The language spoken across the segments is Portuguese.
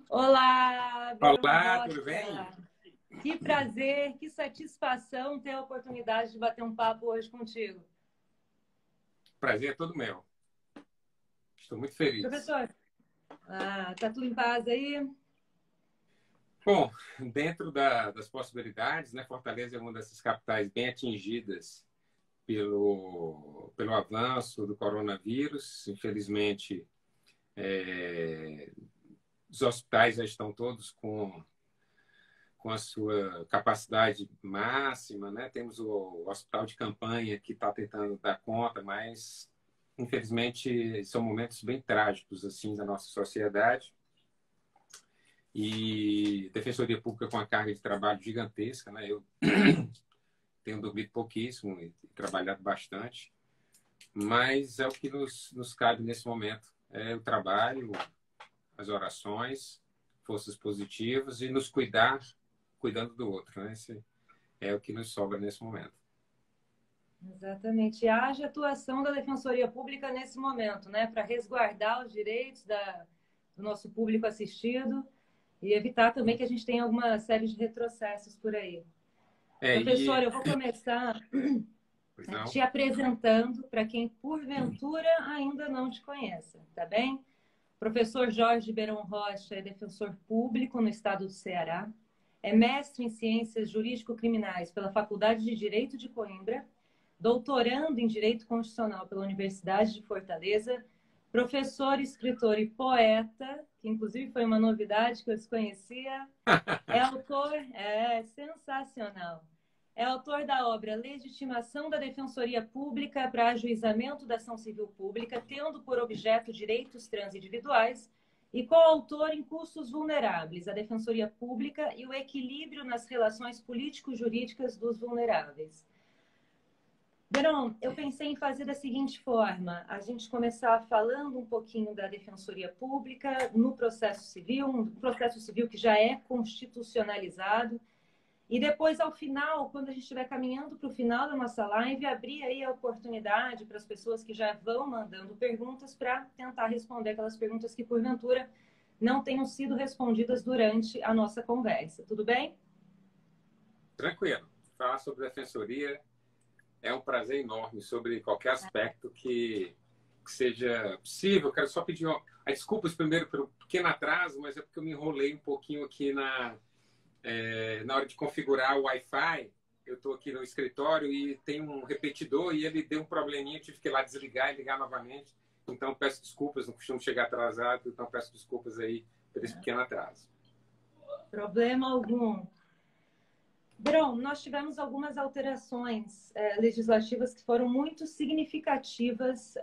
Olá, Verão Olá, tudo bem? Rocha. Que prazer, que satisfação ter a oportunidade de bater um papo hoje contigo. Prazer é todo meu. Estou muito feliz. Professor, tá tudo em paz aí? Bom, dentro das possibilidades, né, Fortaleza é uma dessas capitais bem atingidas pelo avanço do coronavírus. Infelizmente, é, os hospitais já estão todos com a sua capacidade máxima, né? Temos o hospital de campanha que está tentando dar conta, mas infelizmente são momentos bem trágicos assim da nossa sociedade. E Defensoria Pública com a carga de trabalho gigantesca, né? Eu tenho dormido pouquíssimo e trabalhado bastante, mas é o que nos cabe nesse momento. É o trabalho, as orações, forças positivas e nos cuidar, cuidando do outro, né? Esse é o que nos sobra nesse momento. Exatamente. Haja atuação da Defensoria Pública nesse momento, né? Para resguardar os direitos do nosso público assistido e evitar também que a gente tenha alguma série de retrocessos por aí. Professor, E eu vou começar pois não? te apresentando para quem porventura ainda não te conheça, tá bem? Professor Jorge Beron Rocha é defensor público no estado do Ceará, é mestre em Ciências Jurídico-Criminais pela Faculdade de Direito de Coimbra, doutorando em Direito Constitucional pela Universidade de Fortaleza, professor, escritor e poeta, que inclusive foi uma novidade que eu desconhecia, é autor, sensacional. É autor da obra Legitimação da Defensoria Pública para Ajuizamento da Ação Civil Pública, tendo por objeto direitos transindividuais, e coautor em Cursos Vulneráveis, a Defensoria Pública e o Equilíbrio nas Relações Político-Jurídicas dos Vulneráveis. Verão, eu pensei em fazer da seguinte forma: a gente começar falando um pouquinho da Defensoria Pública no processo civil, um processo civil que já é constitucionalizado, e depois, ao final, quando a gente estiver caminhando para o final da nossa live, abrir aí a oportunidade para as pessoas que já vão mandando perguntas para tentar responder aquelas perguntas que, porventura, não tenham sido respondidas durante a nossa conversa. Tudo bem? Tranquilo. Falar sobre defensoria é um prazer enorme sobre qualquer aspecto que seja possível. Quero só pedir desculpas primeiro pelo pequeno atraso, mas é porque eu me enrolei um pouquinho aqui na hora de configurar o Wi-Fi. Eu estou aqui no escritório e tem um repetidor e ele deu um probleminha, eu tive que ir lá desligar e ligar novamente. Então peço desculpas, não costumo chegar atrasado, então peço desculpas aí por esse pequeno atraso. Problema algum. Bron, nós tivemos algumas alterações legislativas que foram muito significativas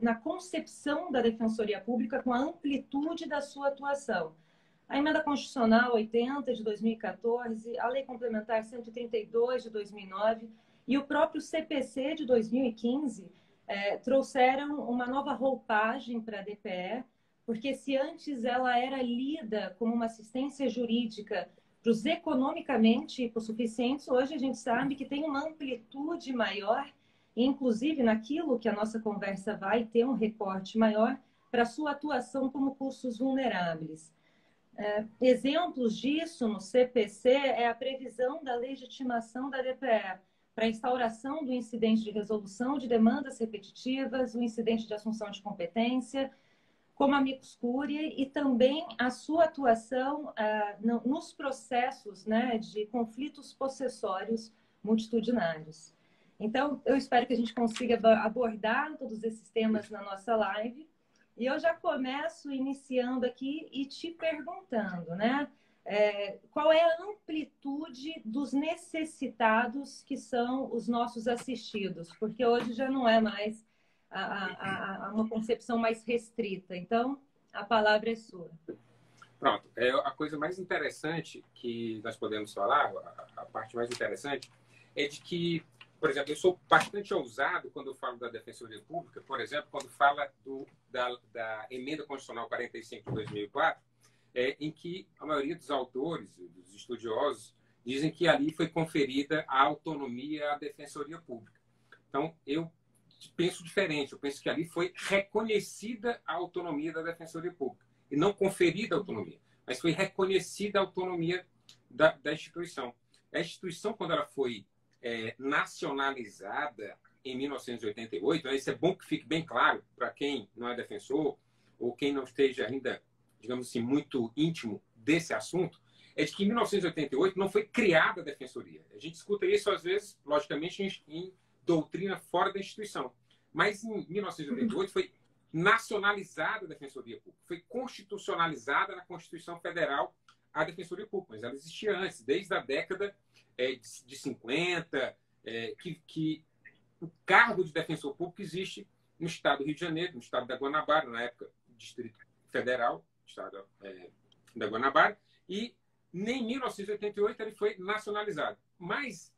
na concepção da Defensoria Pública com a amplitude da sua atuação. A Emenda Constitucional 80 de 2014, a Lei Complementar 132 de 2009 e o próprio CPC de 2015 trouxeram uma nova roupagem para a DPE, porque se antes ela era lida como uma assistência jurídica para os economicamente hipossuficientes, hoje a gente sabe que tem uma amplitude maior, inclusive naquilo que a nossa conversa vai ter um recorte maior para a sua atuação como cursos vulneráveis. Exemplos disso no CPC é a previsão da legitimação da DPE para a instauração do incidente de resolução de demandas repetitivas, o incidente de assunção de competência, como amicus curiae, e também a sua atuação nos processos, né, de conflitos possessórios multitudinários. Então, eu espero que a gente consiga abordar todos esses temas na nossa live. E eu já começo iniciando aqui e te perguntando, né? Qual é a amplitude dos necessitados que são os nossos assistidos? Porque hoje já não é mais uma concepção mais restrita. Então, a palavra é sua. Pronto. A coisa mais interessante que nós podemos falar, a parte mais interessante, é de que, por exemplo, eu sou bastante ousado quando eu falo da Defensoria Pública, por exemplo, quando fala da Emenda Constitucional 45 de 2004, em que a maioria dos autores, dos estudiosos, dizem que ali foi conferida a autonomia à Defensoria Pública. Então, eu penso diferente. Eu penso que ali foi reconhecida a autonomia da Defensoria Pública. e não conferida autonomia, mas foi reconhecida a autonomia da instituição. A instituição, quando ela foi nacionalizada em 1988, né, isso é bom que fique bem claro para quem não é defensor ou quem não esteja ainda, digamos assim, muito íntimo desse assunto, é de que em 1988 não foi criada a defensoria. A gente escuta isso, às vezes, logicamente, em doutrina fora da instituição. Mas em 1988 foi nacionalizada a Defensoria Pública, foi constitucionalizada na Constituição Federal a Defensoria Pública, mas ela existia antes, desde a década de 50, que o cargo de defensor público existe no estado do Rio de Janeiro, no estado da Guanabara, na época Distrito Federal, estado da Guanabara, e em 1988 ele foi nacionalizado. Mas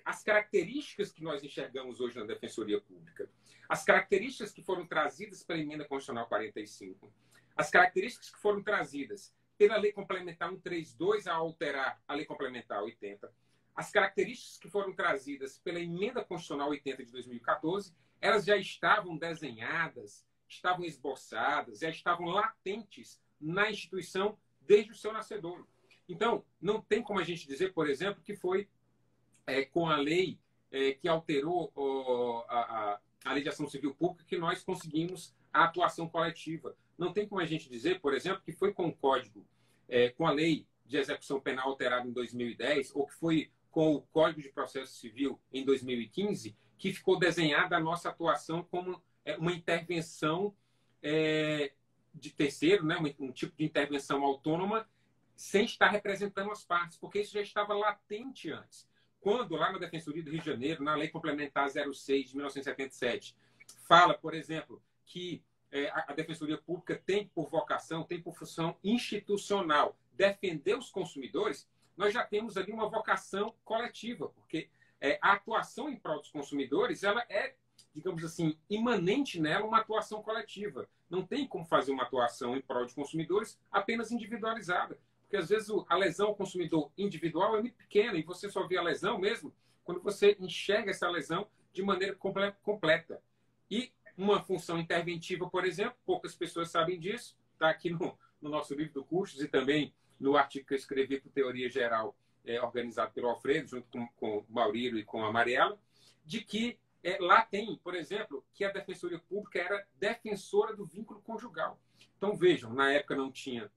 as características que nós enxergamos hoje na Defensoria Pública, as características que foram trazidas pela Emenda Constitucional 45, as características que foram trazidas pela Lei Complementar 132 a alterar a Lei Complementar 80, as características que foram trazidas pela Emenda Constitucional 80 de 2014, elas já estavam desenhadas, estavam esboçadas, já estavam latentes na instituição desde o seu nascedouro. Então, não tem como a gente dizer, por exemplo, que foi com a lei que alterou a Lei de Ação Civil Pública que nós conseguimos a atuação coletiva. Não tem como a gente dizer, por exemplo, que foi com o Código, com a Lei de Execução Penal alterada em 2010, ou que foi com o Código de Processo Civil em 2015, que ficou desenhada a nossa atuação como uma intervenção de terceiro, né? Um tipo de intervenção autônoma, sem estar representando as partes, porque isso já estava latente antes. Quando, lá na Defensoria do Rio de Janeiro, na Lei Complementar 06 de 1977, fala, por exemplo, que a Defensoria Pública tem por vocação, tem por função institucional defender os consumidores, nós já temos ali uma vocação coletiva, porque a atuação em prol dos consumidores, ela é, digamos assim, imanente nela uma atuação coletiva. Não tem como fazer uma atuação em prol dos consumidores apenas individualizada. Porque, às vezes, a lesão ao consumidor individual é muito pequena e você só vê a lesão mesmo quando você enxerga essa lesão de maneira completa. E uma função interventiva, por exemplo, poucas pessoas sabem disso, está aqui no nosso livro do Cursos e também no artigo que eu escrevi para o Teoria Geral, organizado pelo Alfredo, junto com o Maurílio e com a Mariela, de que lá tem, por exemplo, que a Defensoria Pública era defensora do vínculo conjugal. Então, vejam, na época não tinha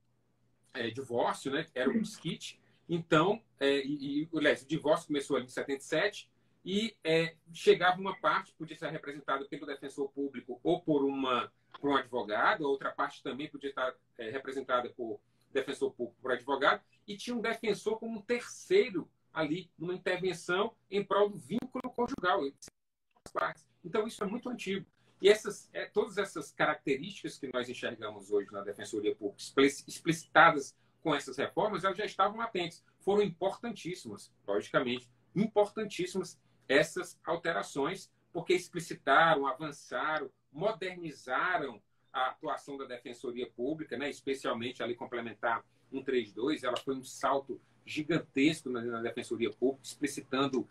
divórcio, né? Era um desquite. Então, o divórcio começou ali em 77 e chegava uma parte, podia ser representada pelo defensor público ou por um advogado, a outra parte também podia estar representada por defensor público, por advogado, e tinha um defensor como um terceiro ali, numa intervenção em prol do vínculo conjugal. Então, isso é muito antigo. E todas essas características que nós enxergamos hoje na Defensoria Pública, explicitadas com essas reformas, elas já estavam latentes. Foram importantíssimas, logicamente, importantíssimas essas alterações, porque explicitaram, avançaram, modernizaram a atuação da Defensoria Pública, né? Especialmente a Lei Complementar 132, ela foi um salto gigantesco na Defensoria Pública, explicitando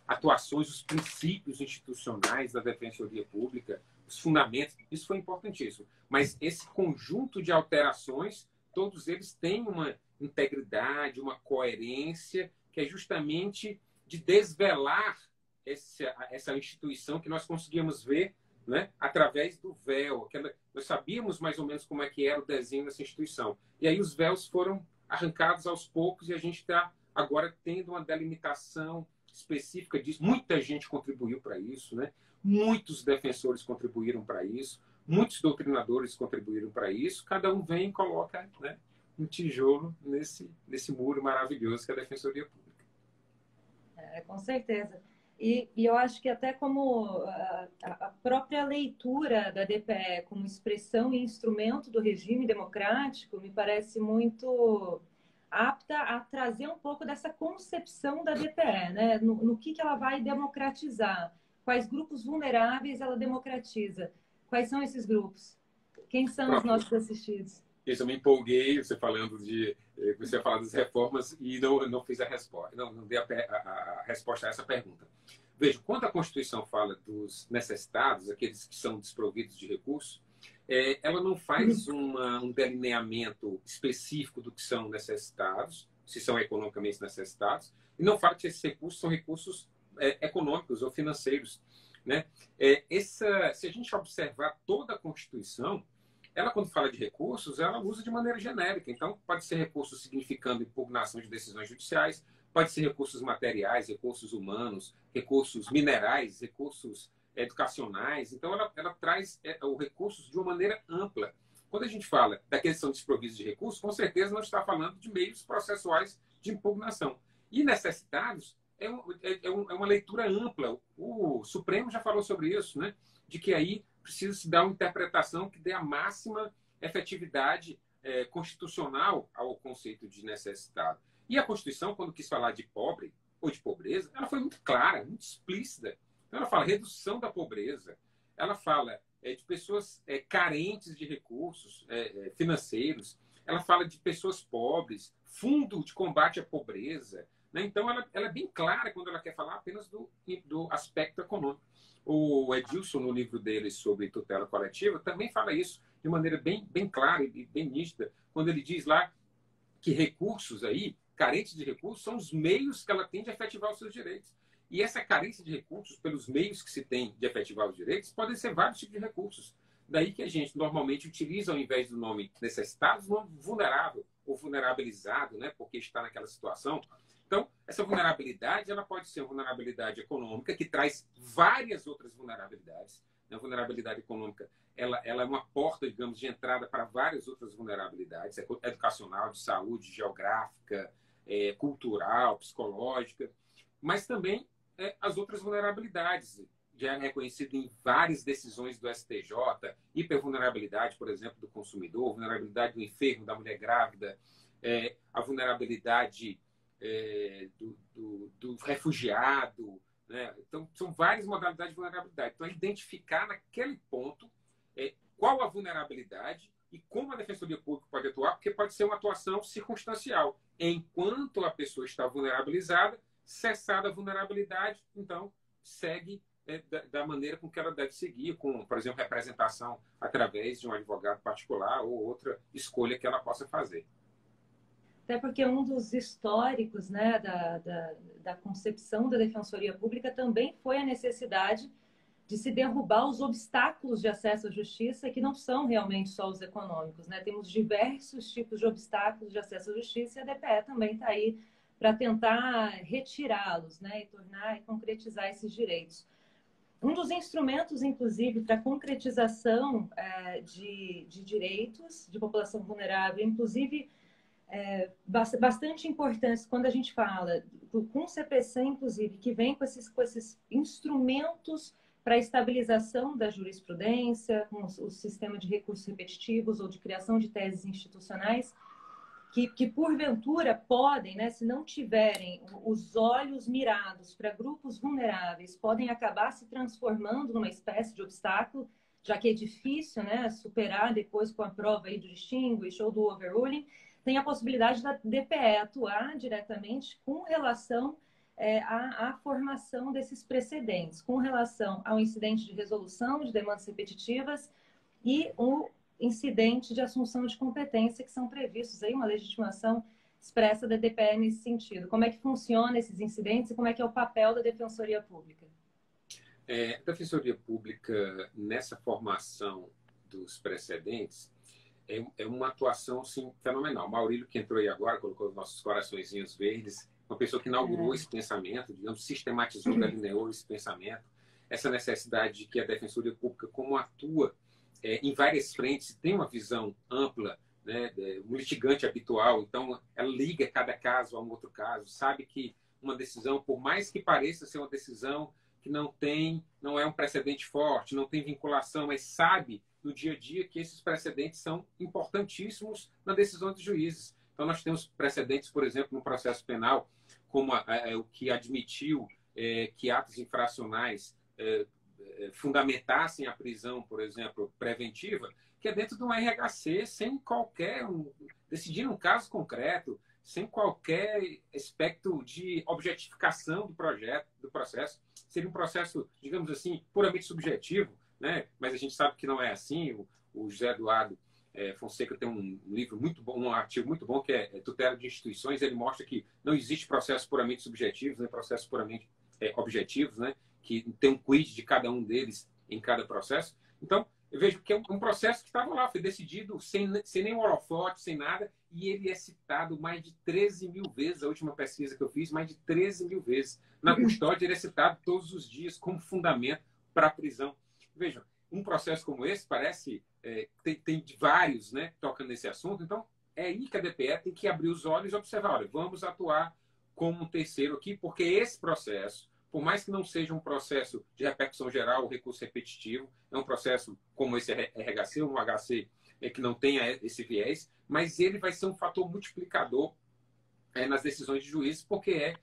atuações, os princípios institucionais da Defensoria Pública, os fundamentos, isso foi importantíssimo. Mas esse conjunto de alterações, todos eles têm uma integridade, uma coerência, que é justamente de desvelar essa instituição que nós conseguimos ver, né, através do véu. Nós sabíamos mais ou menos como é que era o desenho dessa instituição. E aí os véus foram arrancados aos poucos e a gente está agora tendo uma delimitação específica disso. Muita gente contribuiu para isso, né? Muitos defensores contribuíram para isso, muitos doutrinadores contribuíram para isso. Cada um vem e coloca, né, um tijolo nesse muro maravilhoso que é a Defensoria Pública. Com certeza. E eu acho que até como a própria leitura da DPE como expressão e instrumento do regime democrático me parece muito apta a trazer um pouco dessa concepção da DPE, né? No que ela vai democratizar, quais grupos vulneráveis ela democratiza, quais são esses grupos, quem são os nossos assistidos. Isso, eu me empolguei, você ia falar das reformas e não fiz a resposta, não dei a resposta a essa pergunta. Veja, quando a Constituição fala dos necessitados, aqueles que são desprovidos de recursos, ela não faz um delineamento específico do que são necessitados, se são economicamente necessitados, e não fala que esses recursos são recursos econômicos ou financeiros, né? Se a gente observar toda a Constituição, ela, quando fala de recursos, ela usa de maneira genérica. Então, pode ser recursos significando impugnação de decisões judiciais, pode ser recursos materiais, recursos humanos, recursos minerais, recursos educacionais. Então, ela traz os recursos de uma maneira ampla. Quando a gente fala daqueles que são desprovidos de recursos, com certeza não está falando de meios processuais de impugnação. E necessitados é uma leitura ampla. O Supremo já falou sobre isso, né? De que aí precisa se dar uma interpretação que dê a máxima efetividade constitucional ao conceito de necessitado. E a Constituição, quando quis falar de pobre ou de pobreza, ela foi muito clara, muito explícita. Então, ela fala redução da pobreza, ela fala de pessoas carentes de recursos financeiros, ela fala de pessoas pobres, fundo de combate à pobreza, né? Então, ela é bem clara quando ela quer falar apenas do aspecto econômico. O Edilson, no livro dele sobre tutela coletiva, também fala isso de maneira bem clara e bem nítida, quando ele diz lá que recursos aí, carentes de recursos, são os meios que ela tem de efetivar os seus direitos. E essa carência de recursos, pelos meios que se tem de efetivar os direitos, podem ser vários tipos de recursos. Daí que a gente normalmente utiliza, ao invés do nome necessitados, o nome vulnerável ou vulnerabilizado, né? Porque está naquela situação. Então, essa vulnerabilidade, ela pode ser uma vulnerabilidade econômica, que traz várias outras vulnerabilidades. A vulnerabilidade econômica, ela é uma porta, digamos, de entrada para várias outras vulnerabilidades, educacional, de saúde, geográfica, cultural, psicológica, mas também as outras vulnerabilidades, já é reconhecido em várias decisões do STJ, hipervulnerabilidade, por exemplo, do consumidor, vulnerabilidade do enfermo, da mulher grávida, a vulnerabilidade do refugiado, né? Então, são várias modalidades de vulnerabilidade. Então, é identificar naquele ponto qual a vulnerabilidade e como a Defensoria Pública pode atuar, porque pode ser uma atuação circunstancial. Enquanto a pessoa está vulnerabilizada, cessada a vulnerabilidade, então segue da maneira com que ela deve seguir, com, por exemplo, representação através de um advogado particular ou outra escolha que ela possa fazer. Até porque um dos históricos, né, da concepção da Defensoria Pública também foi a necessidade de se derrubar os obstáculos de acesso à justiça, que não são realmente só os econômicos, né? Temos diversos tipos de obstáculos de acesso à justiça e a DPE também está aí para tentar retirá-los, né, e tornar e concretizar esses direitos. Um dos instrumentos, inclusive, para concretização de direitos de população vulnerável, inclusive bastante importantes quando a gente fala com o CPC, inclusive, que vem com esses instrumentos para a estabilização da jurisprudência, com o sistema de recursos repetitivos ou de criação de teses institucionais, que porventura podem, né, se não tiverem os olhos mirados para grupos vulneráveis, podem acabar se transformando numa espécie de obstáculo, já que é difícil, né, superar depois com a prova aí do distinguish ou do overruling. Tem a possibilidade da DPE atuar diretamente com relação à formação desses precedentes, com relação ao incidente de resolução de demandas repetitivas e o incidente de assunção de competência, que são previstos aí uma legitimação expressa da DPE nesse sentido. Como é que funciona esses incidentes e como é que é o papel da Defensoria Pública? A Defensoria Pública, nessa formação dos precedentes, é uma atuação assim, fenomenal. Maurílio, que entrou aí agora, colocou os nossos coraçõezinhos verdes, uma pessoa que inaugurou esse pensamento, digamos, sistematizou, delineou esse pensamento, essa necessidade de que a Defensoria Pública, como atua em várias frentes, tem uma visão ampla, né, um litigante habitual, então ela liga cada caso a um outro caso, sabe que uma decisão, por mais que pareça ser uma decisão que não é um precedente forte, não tem vinculação, mas sabe no dia a dia que esses precedentes são importantíssimos na decisão dos juízes. Então, nós temos precedentes, por exemplo, no processo penal, como o que admitiu que atos infracionais fundamentassem a prisão, por exemplo, preventiva, que é dentro de um RHC, sem qualquer... decidir um caso concreto, sem qualquer aspecto de objetificação do processo. Seria um processo, digamos assim, puramente subjetivo, né? Mas a gente sabe que não é assim. O José Eduardo Fonseca tem um livro muito bom, um artigo muito bom, que é Tutela de Instituições. Ele mostra que não existe processos puramente subjetivos, nem processos puramente objetivos, né? Que tem um quid de cada um deles em cada processo. Então, eu vejo que é um processo que estava lá, foi decidido sem nenhum holofote, sem nada, e ele é citado mais de 13 mil vezes, a última pesquisa que eu fiz, mais de 13 mil vezes. Na custódia, ele é citado todos os dias como fundamento para a prisão. Vejam, um processo como esse parece... tem vários, né, tocando nesse assunto. Então, é aí que a DPE tem que abrir os olhos e observar, olha, vamos atuar como um terceiro aqui, porque esse processo, por mais que não seja um processo de repercussão geral, recurso repetitivo, é um processo como esse RHC, um HC que não tenha esse viés, mas ele vai ser um fator multiplicador nas decisões de juízes, porque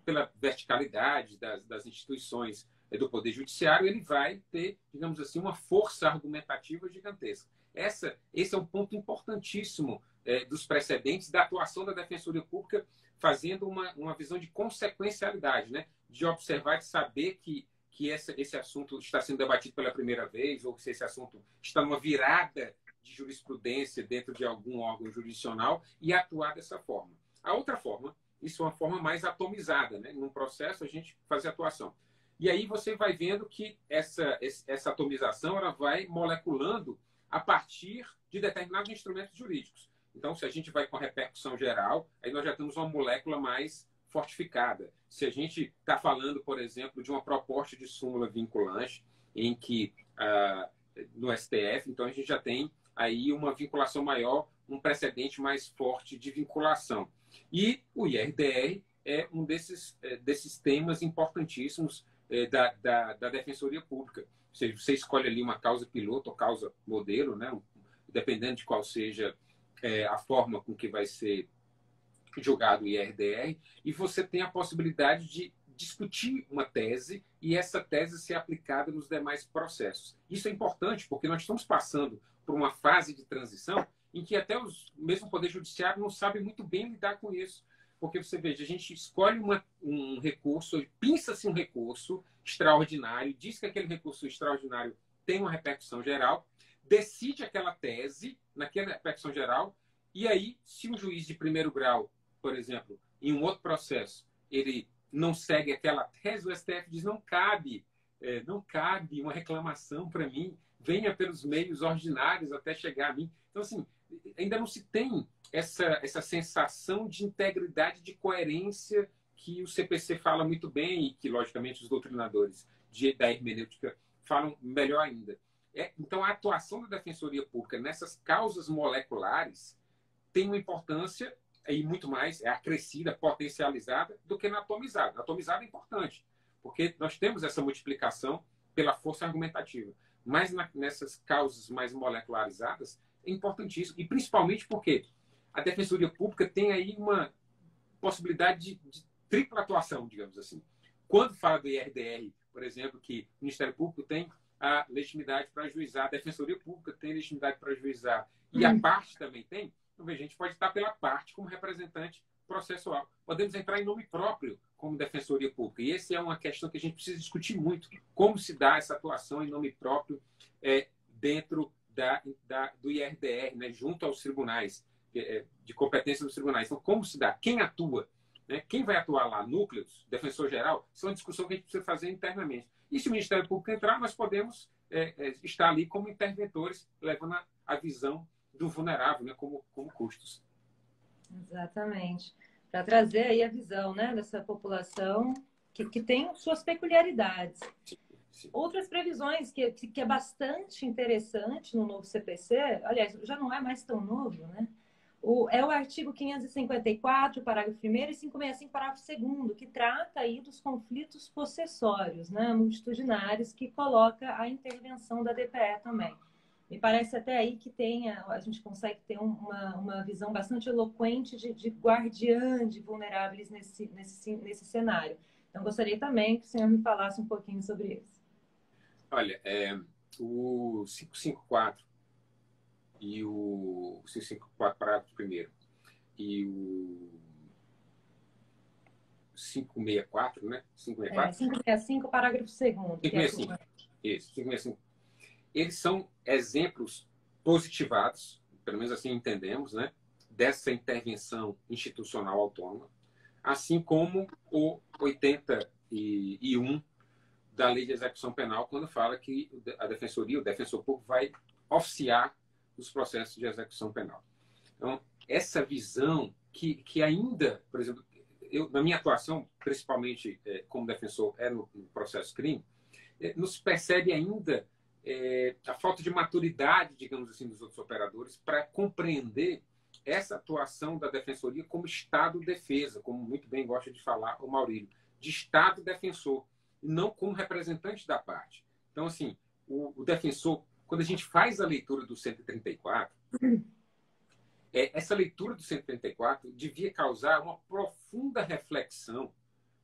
pela verticalidade das instituições do Poder Judiciário, ele vai ter, digamos assim, uma força argumentativa gigantesca. Esse é um ponto importantíssimo dos precedentes da atuação da Defensoria Pública, fazendo uma visão de consequencialidade, né? De observar, de saber que esse assunto está sendo debatido pela primeira vez, ou se esse assunto está numa virada de jurisprudência dentro de algum órgão jurisdicional, e atuar dessa forma. A outra forma, isso é uma forma mais atomizada, né? Num processo, a gente fazer atuação. E aí você vai vendo que essa atomização ela vai moleculando a partir de determinados instrumentos jurídicos. Então, se a gente vai com a repercussão geral, aí nós já temos uma molécula mais fortificada. Se a gente está falando, por exemplo, de uma proposta de súmula vinculante, em que no STF, então a gente já tem aí uma vinculação maior, um precedente mais forte de vinculação. E o IRDR é um desses temas importantíssimos da Defensoria Pública. Ou seja, você escolhe ali uma causa piloto ou causa modelo, né? Dependendo de qual seja a forma com que vai ser julgado o IRDR, e você tem a possibilidade de discutir uma tese e essa tese ser aplicada nos demais processos. Isso é importante porque nós estamos passando por uma fase de transição em que até mesmo o Poder Judiciário não sabe muito bem lidar com isso. Porque você veja, a gente escolhe um recurso, pinça-se um recurso extraordinário, diz que aquele recurso extraordinário tem uma repercussão geral, decide aquela tese naquela repercussão geral, e aí, se um juiz de primeiro grau, por exemplo, em um outro processo, ele não segue aquela tese, o STF diz, não cabe uma reclamação para mim, venha pelos meios ordinários até chegar a mim. Então, assim, ainda não se tem essa sensação de integridade, de coerência que o CPC fala muito bem e que, logicamente, os doutrinadores da hermenêutica falam melhor ainda. Então, a atuação da Defensoria Pública nessas causas moleculares tem uma importância e muito mais acrescida, potencializada, do que na atomizada. A atomizada é importante, porque nós temos essa multiplicação pela força argumentativa. Mas nessas causas mais molecularizadas, é importantíssimo. E principalmente porque a Defensoria Pública tem aí uma possibilidade de tripla atuação, digamos assim. Quando fala do IRDR, por exemplo, que o Ministério Público tem a legitimidade para ajuizar, a Defensoria Pública tem a legitimidade para ajuizar, e a parte também tem, então, a gente pode estar pela parte como representante processual. Podemos entrar em nome próprio como Defensoria Pública. E essa é uma questão que a gente precisa discutir muito. Como se dá essa atuação em nome próprio dentro do IRDR, né, junto aos tribunais, de competência dos tribunais. Então, como se dá? Quem atua? Né? Quem vai atuar lá? Núcleos? Defensor-geral? Isso é uma discussão que a gente precisa fazer internamente. E se o Ministério Público entrar, nós podemos estar ali como interventores, levando a visão do vulnerável, né, como custos. Exatamente. Para trazer aí a visão, né, dessa população que tem suas peculiaridades. Sim. Outras previsões que é bastante interessante no novo CPC, aliás, já não é mais tão novo, né? É o artigo 554, parágrafo 1º, e 565, parágrafo 2º, que trata aí dos conflitos possessórios, né, multitudinários, que coloca a intervenção da DPE também. Me parece até aí que a gente consegue ter uma visão bastante eloquente de guardiã de vulneráveis nesse cenário. Então, gostaria também que o senhor me falasse um pouquinho sobre isso. Olha, o 554 e o 554, parágrafo 1º, e o 564, né? 564? 565, parágrafo 2º. 565. Isso, 565. Eles são exemplos positivados, pelo menos assim entendemos, né, dessa intervenção institucional autônoma, assim como o 81 da Lei de Execução Penal, quando fala que a Defensoria, o defensor público, vai oficiar os processos de execução penal. Então, essa visão que ainda, por exemplo, eu, na minha atuação, principalmente como defensor, no processo crime, nos percebe ainda a falta de maturidade, digamos assim, dos outros operadores para compreender essa atuação da defensoria como Estado-defesa, como muito bem gosta de falar o Maurílio, de Estado-defensor, e não como representante da parte. Então, assim, o defensor, quando a gente faz a leitura do 134, essa leitura do 134 devia causar uma profunda reflexão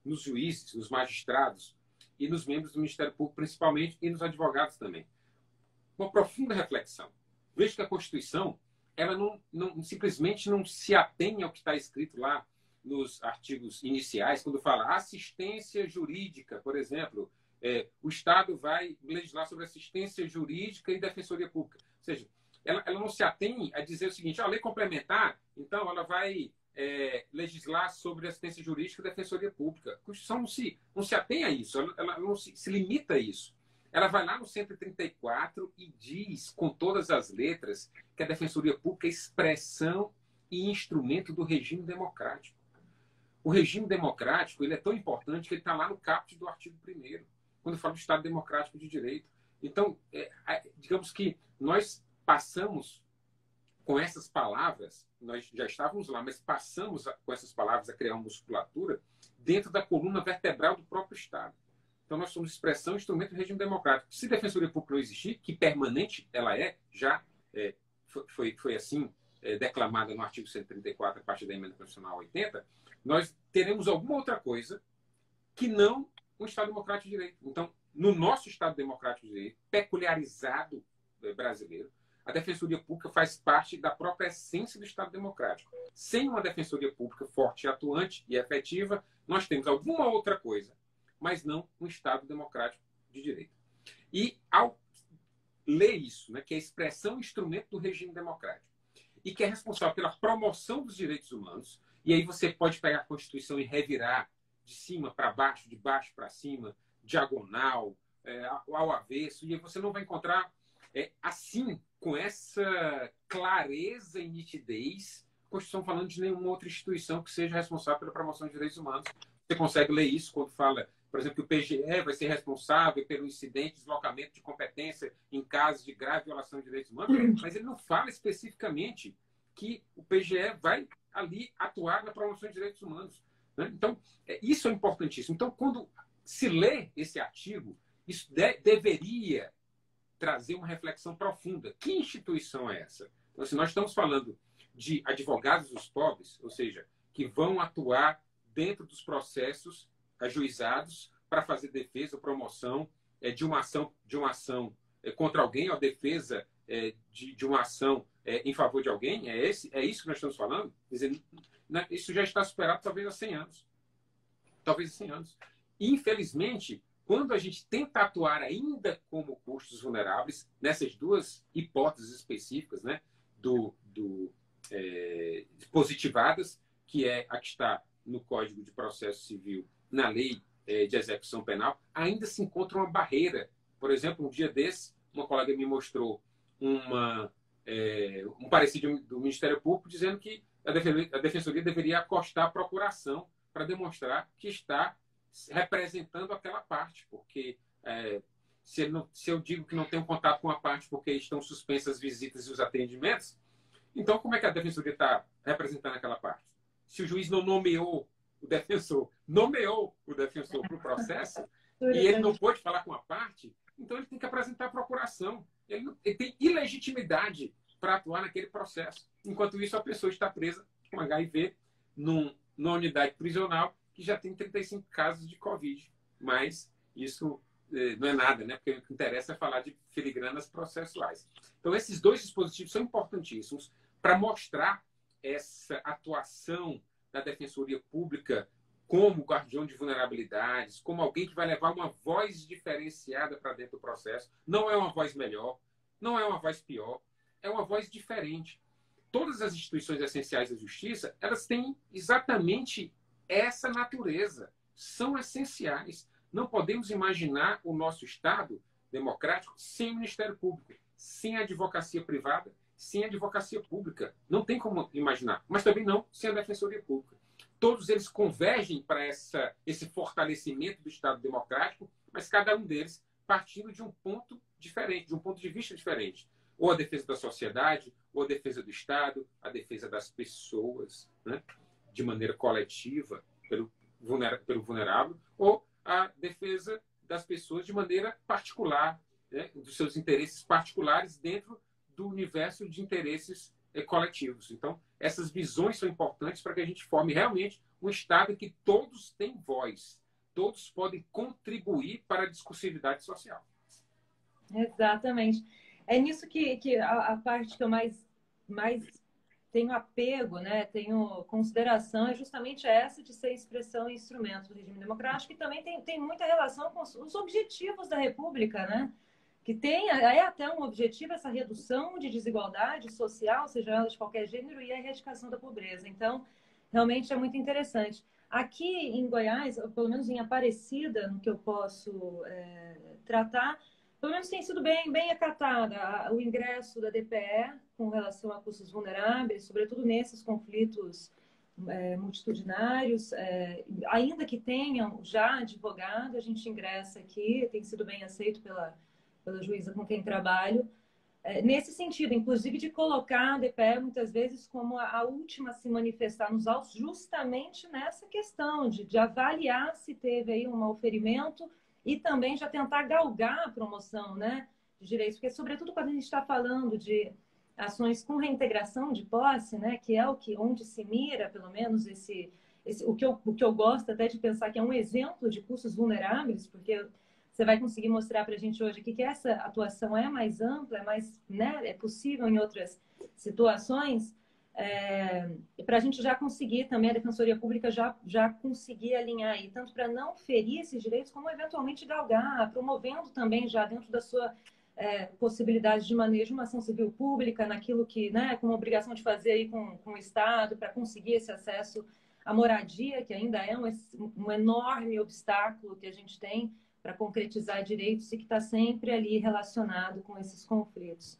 nos juízes, nos magistrados e nos membros do Ministério Público, principalmente, e nos advogados também. Uma profunda reflexão. Veja que a Constituição, ela simplesmente não se atém ao que está escrito lá nos artigos iniciais, quando fala assistência jurídica, por exemplo, o Estado vai legislar sobre assistência jurídica e defensoria pública. Ou seja, ela não se atém a dizer o seguinte, a lei complementar, então, ela vai legislar sobre assistência jurídica e defensoria pública. A Constituição não se atém a isso, ela não se limita a isso. Ela vai lá no 134 e diz, com todas as letras, que a defensoria pública é expressão e instrumento do regime democrático. O regime democrático ele é tão importante que ele está lá no caput do artigo 1º, quando fala do Estado Democrático de Direito. Então, digamos que nós passamos com essas palavras, nós já estávamos lá, mas passamos com essas palavras a criar uma musculatura dentro da coluna vertebral do próprio Estado. Então, nós somos expressão e instrumento do regime democrático. Se a defensoria pública não existir, que permanente ela já foi assim declamada no artigo 134, a partir da emenda constitucional 80, nós teremos alguma outra coisa que não um Estado Democrático de Direito. Então, no nosso Estado Democrático de Direito, peculiarizado brasileiro, a Defensoria Pública faz parte da própria essência do Estado Democrático. Sem uma Defensoria Pública forte, atuante e efetiva, nós temos alguma outra coisa, mas não um Estado Democrático de Direito. E ao ler isso, né, que é a expressão e instrumento do regime democrático, e que é responsável pela promoção dos direitos humanos, e aí você pode pegar a Constituição e revirar de cima para baixo, de baixo para cima, diagonal, ao avesso, e aí você não vai encontrar assim, com essa clareza e nitidez, a Constituição falando de nenhuma outra instituição que seja responsável pela promoção de direitos humanos. Você consegue ler isso quando fala, por exemplo, que o PGE vai ser responsável pelo incidente de deslocamento de competência em casos de grave violação de direitos humanos, mas ele não fala especificamente que o PGE vai ali atuar na promoção de direitos humanos. Né? Então, isso é importantíssimo. Então, quando se lê esse artigo, isso deveria trazer uma reflexão profunda. Que instituição é essa? Então, se nós estamos falando de advogados dos pobres, ou seja, que vão atuar dentro dos processos ajuizados para fazer defesa ou promoção de uma ação contra alguém, ou defesa de uma ação em favor de alguém, é isso que nós estamos falando? Quer dizer, isso já está superado talvez há 100 anos. Talvez há 100 anos. Infelizmente, quando a gente tenta atuar ainda como custos vulneráveis, nessas duas hipóteses específicas, né, positivadas, que é a que está no Código de Processo Civil, na Lei de Execução Penal, ainda se encontra uma barreira. Por exemplo, um dia desse, uma colega me mostrou um parecer do Ministério Público dizendo que a Defensoria deveria acostar a procuração para demonstrar que está representando aquela parte, porque se eu digo que não tenho contato com a parte porque estão suspensas as visitas e os atendimentos, então como é que a Defensoria está representando aquela parte? Se o juiz não nomeou o defensor para o processo e ele não pôde falar com a parte, então ele tem que apresentar a procuração. Ele tem ilegitimidade para atuar naquele processo. Enquanto isso, a pessoa está presa com HIV numa unidade prisional que já tem 35 casos de Covid. Mas isso não é nada, né? Porque o que interessa é falar de filigranas processuais. Então, esses dois dispositivos são importantíssimos para mostrar essa atuação da Defensoria Pública como guardião de vulnerabilidades, como alguém que vai levar uma voz diferenciada para dentro do processo. Não é uma voz melhor, não é uma voz pior. é uma voz diferente. Todas as instituições essenciais da justiça, elas têm exatamente essa natureza. São essenciais. Não podemos imaginar o nosso Estado democrático sem o Ministério Público, sem a advocacia privada, sem a advocacia pública. Não tem como imaginar. Mas também não sem a Defensoria Pública. Todos eles convergem para esse fortalecimento do Estado democrático, mas cada um deles partindo de um ponto diferente, de um ponto de vista diferente. Ou a defesa da sociedade, ou a defesa do Estado, a defesa das pessoas, né, de maneira coletiva, pelo vulnerável, ou a defesa das pessoas de maneira particular, né, dos seus interesses particulares dentro do universo de interesses coletivos. Então, essas visões são importantes para que a gente forme realmente um Estado em que todos têm voz, todos podem contribuir para a discursividade social. Exatamente. É nisso que a parte que eu mais tenho apego, né, tenho consideração, é justamente essa de ser expressão e instrumento do regime democrático, e também tem muita relação com os objetivos da República, né? Que é até um objetivo essa redução de desigualdade social, seja ela de qualquer gênero, e a erradicação da pobreza. Então, realmente é muito interessante. Aqui em Goiás, pelo menos em Aparecida, no que eu posso tratar, pelo menos tem sido bem acatada o ingresso da DPE com relação a custos vulneráveis, sobretudo nesses conflitos multitudinários. Ainda que tenham já advogado, a gente ingressa aqui, tem sido bem aceito pela juíza com quem trabalho. Nesse sentido, inclusive de colocar a DPE muitas vezes como a última a se manifestar nos autos, justamente nessa questão de avaliar se teve aí um auferimento e também já tentar galgar a promoção, né, de direitos, porque sobretudo quando a gente está falando de ações com reintegração de posse, né, que é onde se mira, pelo menos, o que eu gosto até de pensar que é um exemplo de custos vulneráveis, porque você vai conseguir mostrar para a gente hoje aqui que essa atuação é mais ampla, né, é possível em outras situações, para a gente já conseguir também, a Defensoria Pública já conseguir alinhar aí, tanto para não ferir esses direitos, como eventualmente galgar, promovendo também já dentro da sua possibilidade de manejo uma ação civil pública, naquilo que, né, com a obrigação de fazer aí com o Estado, para conseguir esse acesso à moradia, que ainda é um enorme obstáculo que a gente tem para concretizar direitos e que está sempre ali relacionado com esses conflitos.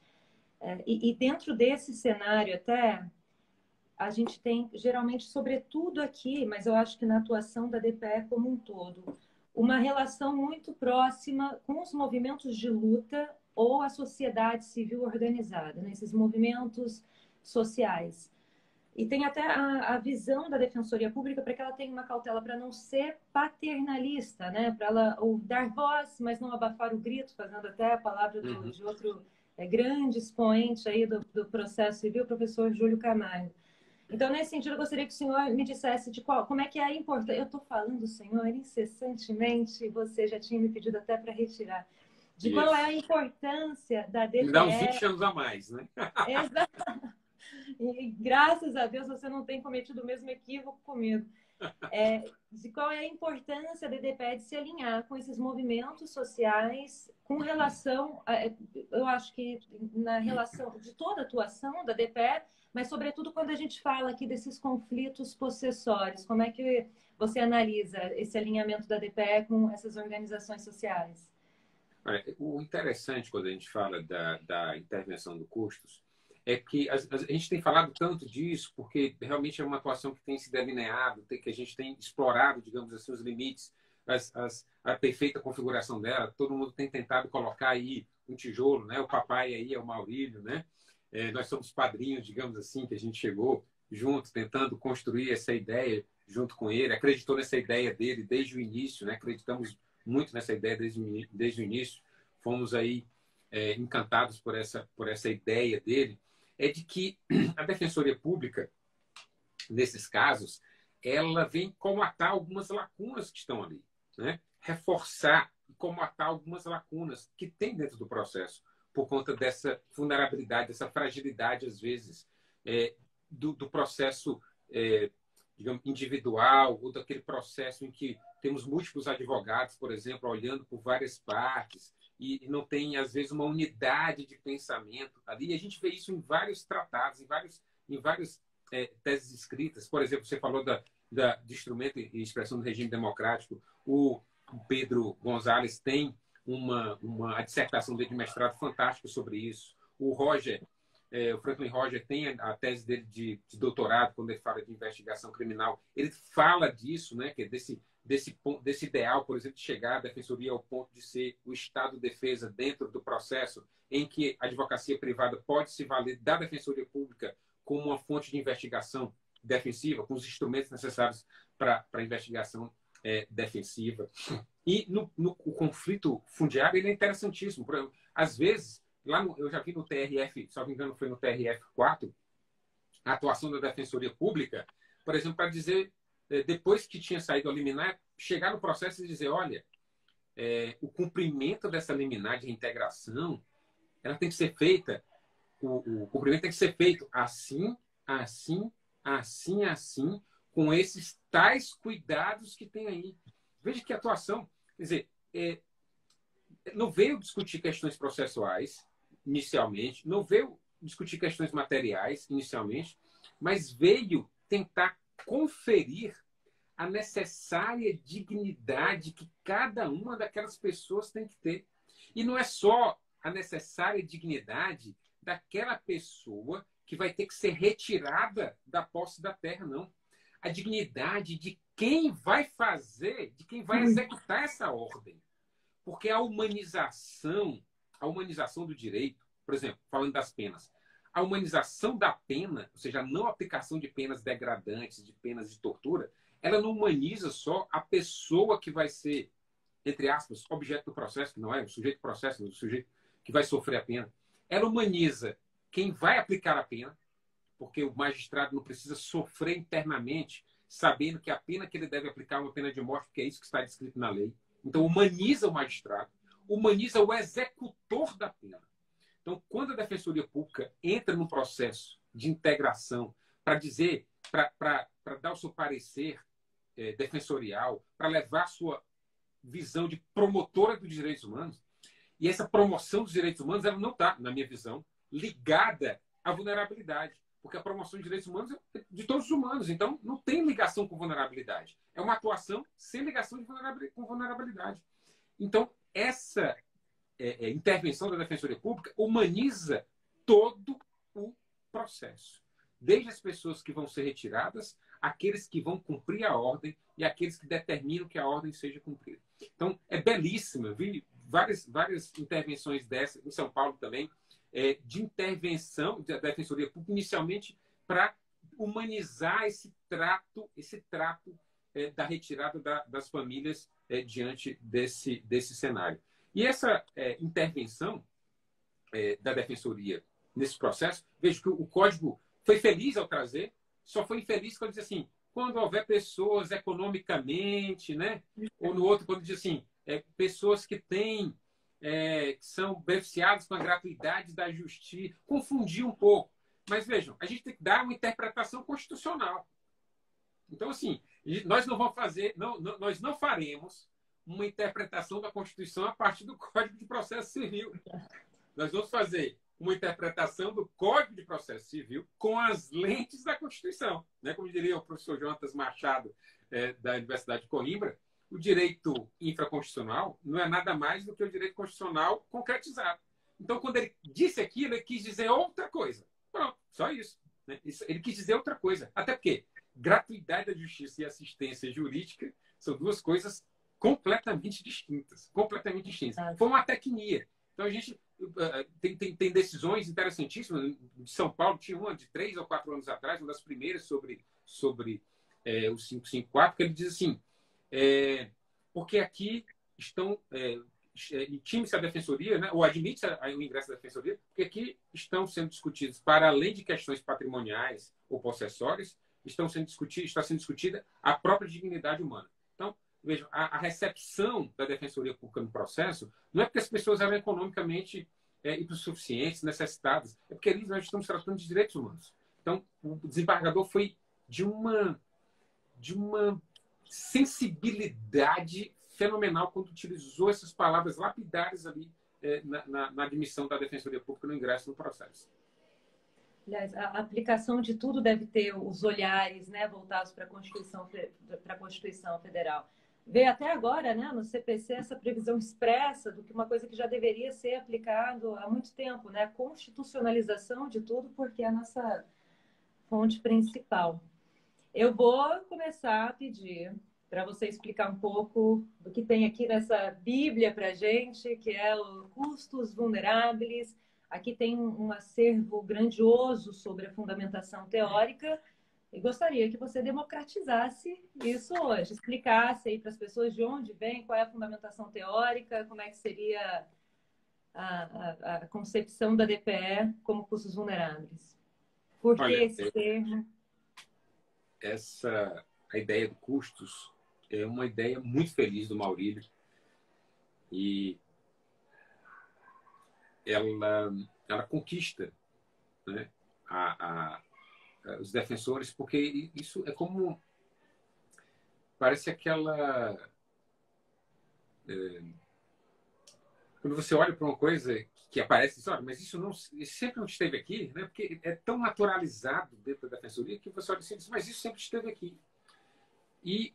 E dentro desse cenário até, a gente tem, geralmente, sobretudo aqui, mas eu acho que na atuação da DPE como um todo, uma relação muito próxima com os movimentos de luta ou a sociedade civil organizada, né? Esses movimentos sociais. E tem até a visão da Defensoria Pública para que ela tenha uma cautela para não ser paternalista, né? Para ela dar voz, mas não abafar o grito, fazendo até a palavra de outro grande expoente aí do processo civil, o professor Júlio Camargo. Então, nesse sentido, eu gostaria que o senhor me dissesse como é que é a importância. Eu estou falando, senhor, incessantemente, você já tinha me pedido até para retirar. De qual é a importância da DPE. Me dá uns 20 anos a mais, né? Exato. E graças a Deus você não tem cometido o mesmo equívoco comigo. De qual é a importância da DPE de se alinhar com esses movimentos sociais com relação, eu acho que na relação de toda a atuação da DPE, mas sobretudo quando a gente fala aqui desses conflitos possessórios, como é que você analisa esse alinhamento da DPE com essas organizações sociais? O interessante quando a gente fala da intervenção do custos é que a gente tem falado tanto disso porque realmente é uma atuação que tem se delineado, que a gente tem explorado, digamos assim, os limites, a perfeita configuração dela. Todo mundo tem tentado colocar aí um tijolo, né? O papai aí é o Maurílio, né? Nós somos padrinhos, digamos assim, que a gente chegou junto, tentando construir essa ideia junto com ele, acreditou nessa ideia dele desde o início, né? Acreditamos muito nessa ideia desde o início, fomos aí encantados por essa ideia dele, é de que a Defensoria Pública, nesses casos, ela vem comatar algumas lacunas que estão ali, né? Reforçar e comatar algumas lacunas que tem dentro do processo, por conta dessa vulnerabilidade, dessa fragilidade, às vezes, do processo, digamos, individual, ou daquele processo em que temos múltiplos advogados, por exemplo, olhando por várias partes, e não tem, às vezes, uma unidade de pensamento ali. E a gente vê isso em vários tratados, em várias teses escritas. Por exemplo, você falou de instrumento e expressão do regime democrático. O Pedro Gonzalez tem uma dissertação dele de mestrado fantástica sobre isso. O Franklin Roger tem a tese dele de doutorado, quando ele fala de investigação criminal. Ele fala disso, né, que é desse ideal, por exemplo, de chegar à defensoria ao ponto de ser o Estado de defesa dentro do processo, em que a advocacia privada pode se valer da defensoria pública como uma fonte de investigação defensiva, com os instrumentos necessários para a investigação defensiva. E o conflito fundiário ele é interessantíssimo. Por exemplo, às vezes, eu já vi no TRF, se não me engano, foi no TRF4, a atuação da defensoria pública, por exemplo, para dizer, depois que tinha saído a liminar, chegar no processo e dizer, olha, o cumprimento dessa liminar de reintegração, ela tem que ser feita, o cumprimento tem que ser feito assim, assim, assim, assim, com esses tais cuidados que tem aí. Veja que atuação, quer dizer, não veio discutir questões processuais, inicialmente, não veio discutir questões materiais, inicialmente, mas veio tentar conferir a necessária dignidade que cada uma daquelas pessoas tem que ter. E não é só a necessária dignidade daquela pessoa que vai ter que ser retirada da posse da terra, não. A dignidade de quem vai fazer, de quem vai executar essa ordem. Porque a humanização do direito, por exemplo, falando das penas, a humanização da pena, ou seja, a não aplicação de penas degradantes, de penas de tortura, ela não humaniza só a pessoa que vai ser, entre aspas, objeto do processo, que não é o sujeito do processo, o sujeito que vai sofrer a pena. Ela humaniza quem vai aplicar a pena, porque o magistrado não precisa sofrer internamente, sabendo que a pena que ele deve aplicar é uma pena de morte, porque é isso que está descrito na lei. Então, humaniza o magistrado, humaniza o executor da pena. Então, quando a Defensoria Pública entra num processo de integração para dizer, para dar o seu parecer defensorial, para levar a sua visão de promotora dos direitos humanos, e essa promoção dos direitos humanos, ela não está, na minha visão, ligada à vulnerabilidade. Porque a promoção de direitos humanos é de todos os humanos. Então, não tem ligação com vulnerabilidade. É uma atuação sem ligação com vulnerabilidade. Então, essa intervenção da Defensoria Pública humaniza todo o processo. Desde as pessoas que vão ser retiradas, aqueles que vão cumprir a ordem e aqueles que determinam que a ordem seja cumprida. Então, é belíssima. Eu vi várias intervenções dessas, em São Paulo também, de intervenção da Defensoria Pública, inicialmente para humanizar esse trato da retirada das famílias diante desse cenário. E essa intervenção da Defensoria nesse processo, vejo que o Código foi feliz ao trazer, só foi infeliz quando diz assim, quando houver pessoas economicamente, né? Ou no outro, quando diz assim, pessoas que têm que são beneficiados com a gratuidade da justiça. Confundir um pouco. Mas vejam, a gente tem que dar uma interpretação constitucional. Então, assim, nós não vamos fazer, nós não faremos uma interpretação da Constituição a partir do Código de Processo Civil. Nós vamos fazer uma interpretação do Código de Processo Civil com as lentes da Constituição. Né? Como diria o professor Jonatas Machado, da Universidade de Coimbra, o direito infraconstitucional não é nada mais do que o direito constitucional concretizado. Então, quando ele disse aquilo, ele quis dizer outra coisa. Pronto, só isso. Né? Ele quis dizer outra coisa. Até porque gratuidade da justiça e assistência jurídica são duas coisas completamente distintas. Completamente distintas. Foi uma tecnia. Então, a gente tem decisões interessantíssimas. De São Paulo, tinha uma de 3 ou 4 anos atrás, uma das primeiras sobre o 554, que ele diz assim, porque aqui estão time-se a defensoria, né, ou admite-se o ingresso da defensoria, porque aqui estão sendo discutidos, para além de questões patrimoniais ou possessórias, está sendo discutida a própria dignidade humana. Então, vejam, a recepção da Defensoria Pública no processo não é porque as pessoas eram economicamente hipossuficientes, necessitadas, é porque ali nós estamos tratando de direitos humanos. Então, o desembargador foi de uma sensibilidade fenomenal quando utilizou essas palavras lapidares ali na admissão da Defensoria Pública no ingresso no processo. Aliás, a aplicação de tudo deve ter os olhares, né, voltados para a Constituição Federal. Veio até agora, né, no CPC, essa previsão expressa do que uma coisa que já deveria ser aplicado há muito tempo, né, a constitucionalização de tudo, porque é a nossa fonte principal. Eu vou começar a pedir para você explicar um pouco do que tem aqui nessa Bíblia para a gente, que é o Custos Vulneráveis. Aqui tem um acervo grandioso sobre a fundamentação teórica e gostaria que você democratizasse isso hoje, explicasse aí para as pessoas de onde vem, qual é a fundamentação teórica, como é que seria a concepção da DPE como custos vulneráveis. Por que esse termo? A ideia de custos é uma ideia muito feliz do Maurílio e ela conquista, né, os defensores, porque isso é como... Parece aquela... quando você olha para uma coisa que aparece, diz, olha, mas isso sempre não esteve aqui, né? Porque é tão naturalizado dentro da defensoria que você olha assim e diz, mas isso sempre esteve aqui. E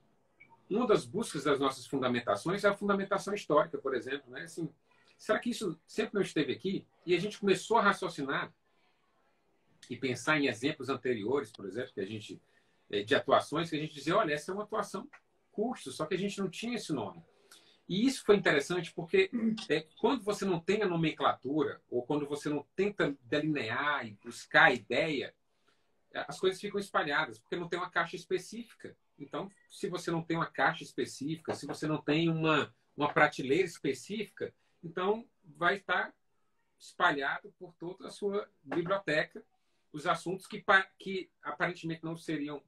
uma das buscas das nossas fundamentações é a fundamentação histórica, por exemplo, né? Assim, será que isso sempre não esteve aqui? E a gente começou a raciocinar e pensar em exemplos anteriores, por exemplo, que a gente, de atuações, que a gente dizia, olha, essa é uma atuação custo, só que a gente não tinha esse nome. E isso foi interessante porque quando você não tem a nomenclatura, ou quando você não tenta delinear e buscar a ideia, as coisas ficam espalhadas, porque não tem uma caixa específica. Então, se você não tem uma caixa específica, se você não tem uma prateleira específica, então vai estar espalhado por toda a sua biblioteca os assuntos que aparentemente não estariam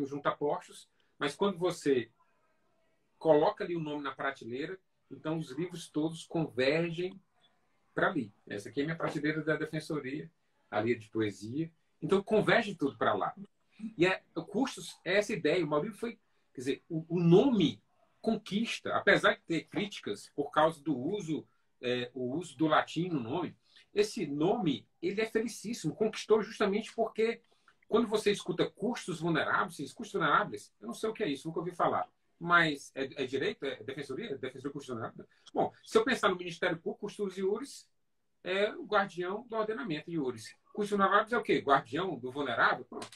juntapostos, mas quando você coloca ali o nome na prateleira, então os livros todos convergem para ali. Essa aqui é a minha prateleira da Defensoria, ali de poesia. Então converge tudo para lá. E o Custos é essa ideia. O Maurílio foi... Quer dizer, o nome conquista, apesar de ter críticas por causa do uso, o uso do latim no nome, esse nome ele é felicíssimo. Conquistou justamente porque quando você escuta custos vulneráveis, eu não sei o que é isso, nunca ouvi falar. Mas é direito? É defensoria? É defensoria constitucional? Bom, se eu pensar no Ministério Público, custos iuris é o guardião do ordenamento iuris. Custos vulneráveis é o quê? Guardião do vulnerável? Pronto.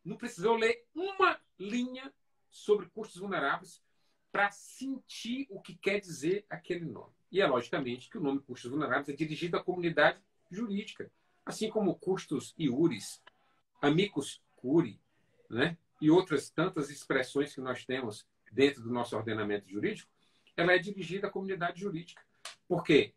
Não precisou ler uma linha sobre custos vulneráveis para sentir o que quer dizer aquele nome. E é logicamente que o nome custos vulneráveis é dirigido à comunidade jurídica, assim como custos iuris, amicus curiae, né? E outras tantas expressões que nós temos dentro do nosso ordenamento jurídico, ela é dirigida à comunidade jurídica. Por quê?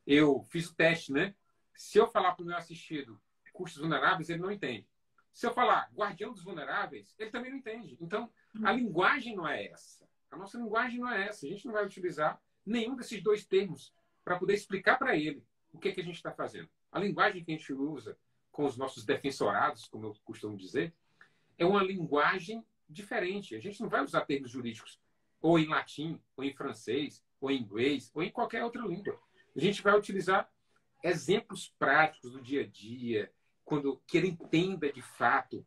Eu fiz o teste, né? Se eu falar para o meu assistido custos vulneráveis, ele não entende. Se eu falar guardião dos vulneráveis, ele também não entende. Então, a linguagem não é essa. A nossa linguagem não é essa. A gente não vai utilizar nenhum desses dois termos para poder explicar para ele o que a gente está fazendo. A linguagem que a gente usa com os nossos defensorados, como eu costumo dizer, é uma linguagem diferente. A gente não vai usar termos jurídicos ou em latim, ou em francês, ou em inglês, ou em qualquer outra língua. A gente vai utilizar exemplos práticos do dia a dia, que ele entenda de fato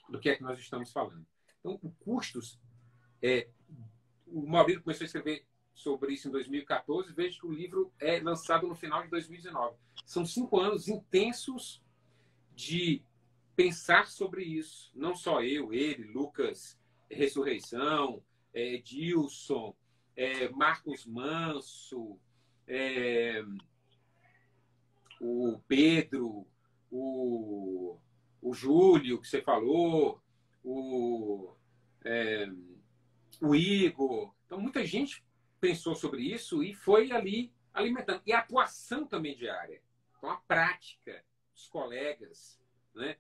do que é que nós estamos falando. Então, o custos, o Maurílio começou a escrever sobre isso em 2014, vejo que o livro é lançado no final de 2019. São 5 anos intensos de pensar sobre isso. Não só eu, ele, Lucas Ressurreição, Dilson, Marcos Manso, o Pedro, o Júlio, que você falou, o Igor. Então, muita gente pensou sobre isso e foi ali alimentando. E a atuação também diária. Então, a prática dos colegas, né?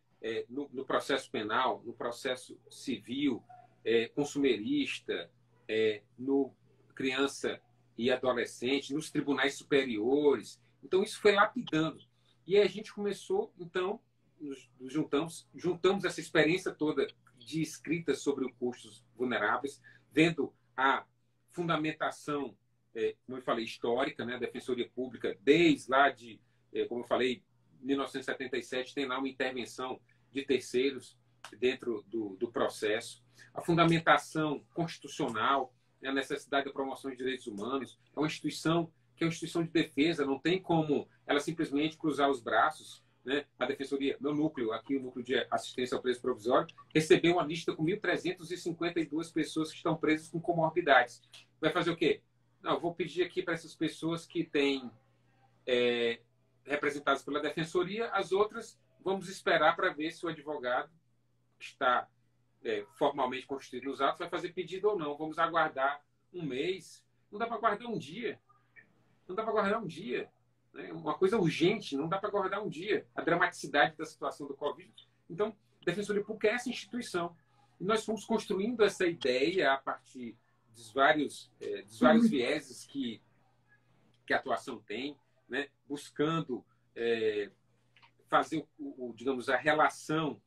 No processo penal, no processo civil, consumerista, no criança e adolescente, nos tribunais superiores. Então, isso foi lapidando. E aí a gente começou, então, nos juntamos essa experiência toda de escritas sobre os custos vulneráveis, vendo a fundamentação, como eu falei, histórica, né, da Defensoria Pública, desde lá de, como eu falei, 1977, tem lá uma intervenção de terceiros dentro do processo, a fundamentação constitucional, a necessidade da promoção de direitos humanos, é uma instituição que é uma instituição de defesa, não tem como ela simplesmente cruzar os braços, né? A Defensoria, meu núcleo, aqui o núcleo de assistência ao preso provisório, recebeu uma lista com 1.352 pessoas que estão presas com comorbidades. Vai fazer o quê? Não, eu vou pedir aqui para essas pessoas que têm representadas pela Defensoria, as outras vamos esperar para ver se o advogado que está formalmente constituído nos atos vai fazer pedido ou não. Vamos aguardar um mês. Não dá para aguardar um dia. Não dá para aguardar um dia. Né? Uma coisa urgente, não dá para aguardar um dia. A dramaticidade da situação do Covid. Então, a Defensoria Pública é essa instituição. E nós fomos construindo essa ideia a partir dos vários vieses que a atuação tem, né? Buscando fazer, digamos, a relação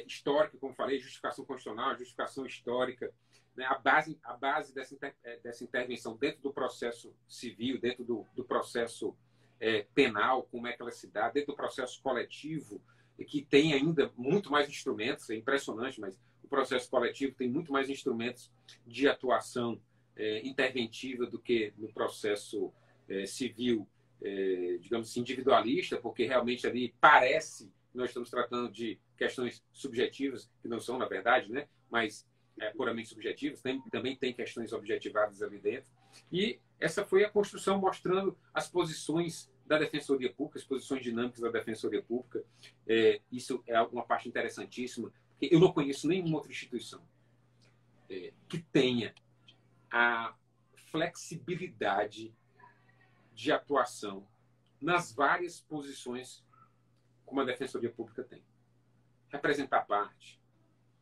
histórica, como falei, justificação constitucional, justificação histórica, né? A base dessa intervenção dentro do processo civil, dentro do processo penal, como é que ela se dá, dentro do processo coletivo, que tem ainda muito mais instrumentos, é impressionante, mas o processo coletivo tem muito mais instrumentos de atuação interventiva do que no processo civil, digamos assim, individualista, porque realmente ali parece que nós estamos tratando de questões subjetivas, que não são, na verdade, né? Mas puramente subjetivas, também tem questões objetivadas ali dentro. E essa foi a construção mostrando as posições da Defensoria Pública, as posições dinâmicas da Defensoria Pública. Isso é uma parte interessantíssima, porque eu não conheço nenhuma outra instituição que tenha a flexibilidade de atuação nas várias posições como a Defensoria Pública tem. Representar a parte,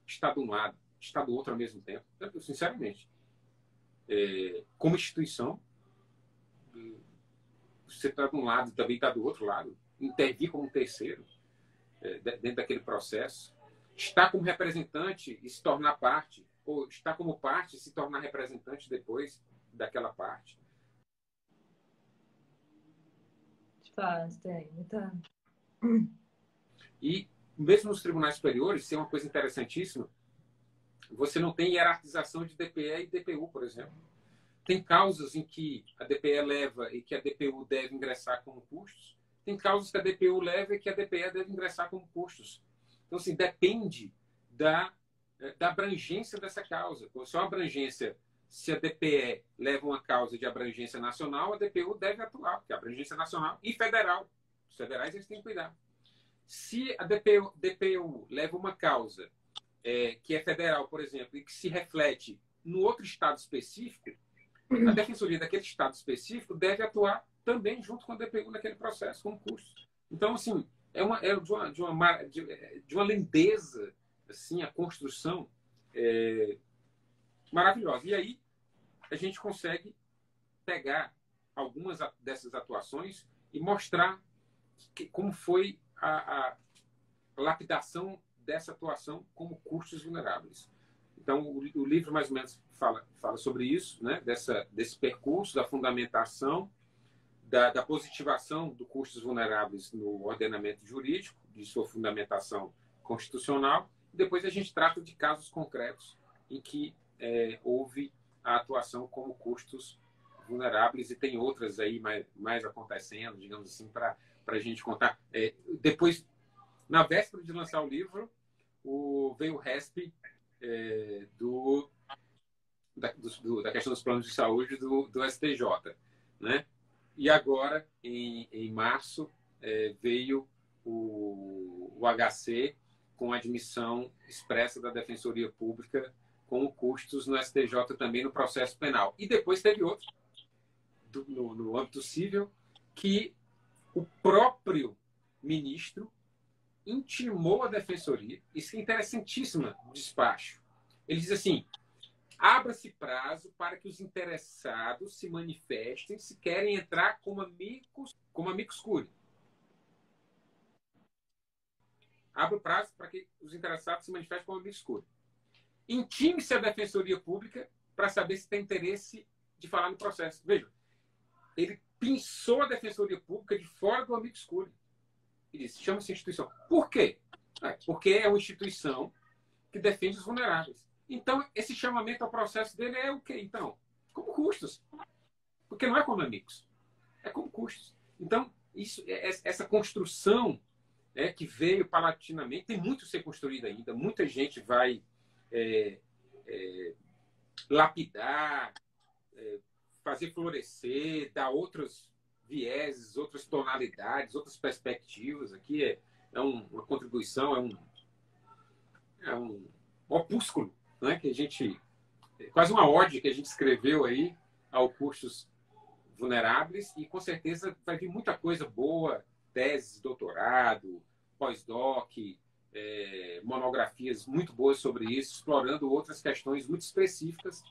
estar de um lado, estar do outro ao mesmo tempo. Eu, sinceramente, como instituição, você está de um lado e também está do outro lado, intervir como um terceiro dentro daquele processo, estar como representante e se tornar parte, ou estar como parte e se tornar representante depois daquela parte. Faz, tem muita. E mesmo nos tribunais superiores, isso é uma coisa interessantíssima, você não tem hierarquização de DPE e DPU, por exemplo. Tem causas em que a DPE leva e que a DPU deve ingressar como custos. Tem causas que a DPU leva e que a DPE deve ingressar como custos. Então, assim, depende da abrangência dessa causa. Se a abrangência, se a DPE leva uma causa de abrangência nacional, a DPU deve atuar, porque é abrangência nacional e federal. Os federais eles têm que cuidar. Se a DPU leva uma causa que é federal, por exemplo, e que se reflete no outro estado específico, a Defensoria daquele estado específico deve atuar também junto com a DPU naquele processo, com custos. Então, assim, é de uma lindeza, assim, a construção maravilhosa. E aí a gente consegue pegar algumas dessas atuações e mostrar como foi a lapidação dessa atuação como custos vulneráveis. Então, o livro mais ou menos fala sobre isso, né? Desse percurso, da fundamentação, da positivação do custos vulneráveis no ordenamento jurídico, de sua fundamentação constitucional. Depois a gente trata de casos concretos em que houve a atuação como custos vulneráveis e tem outras aí mais acontecendo, digamos assim, para a gente contar. Depois, na véspera de lançar o livro, veio o RESP da questão dos planos de saúde do STJ, né? E agora, em março, veio o HC com admissão expressa da Defensoria Pública com custos no STJ também no processo penal. E depois teve outro, no âmbito civil, que o próprio ministro intimou a Defensoria. Isso é interessantíssimo, o despacho. Ele diz assim: abra-se prazo para que os interessados se manifestem se querem entrar como amicus curiae. Abra o prazo para que os interessados se manifestem como amicus curiae. intime-se a Defensoria Pública para saber se tem interesse de falar no processo. Veja, ele pinçou a Defensoria Pública de fora do amicus curiae. Ele disse, chama-se instituição. Por quê? Porque é uma instituição que defende os vulneráveis. Então, esse chamamento ao processo dele é o quê? Então, como custos. Porque não é como amigos. É como custos. Então, essa construção que veio paulatinamente, tem muito a ser construída ainda. Muita gente vai lapidar, fazer florescer, dar outros vieses, outras tonalidades, outras perspectivas. Aqui é uma contribuição, é um opúsculo, né? Que a gente, quase uma ode que a gente escreveu aí ao Cursos Vulneráveis, e com certeza vai vir muita coisa boa, teses, doutorado, pós-doc, monografias muito boas sobre isso, explorando outras questões muito específicas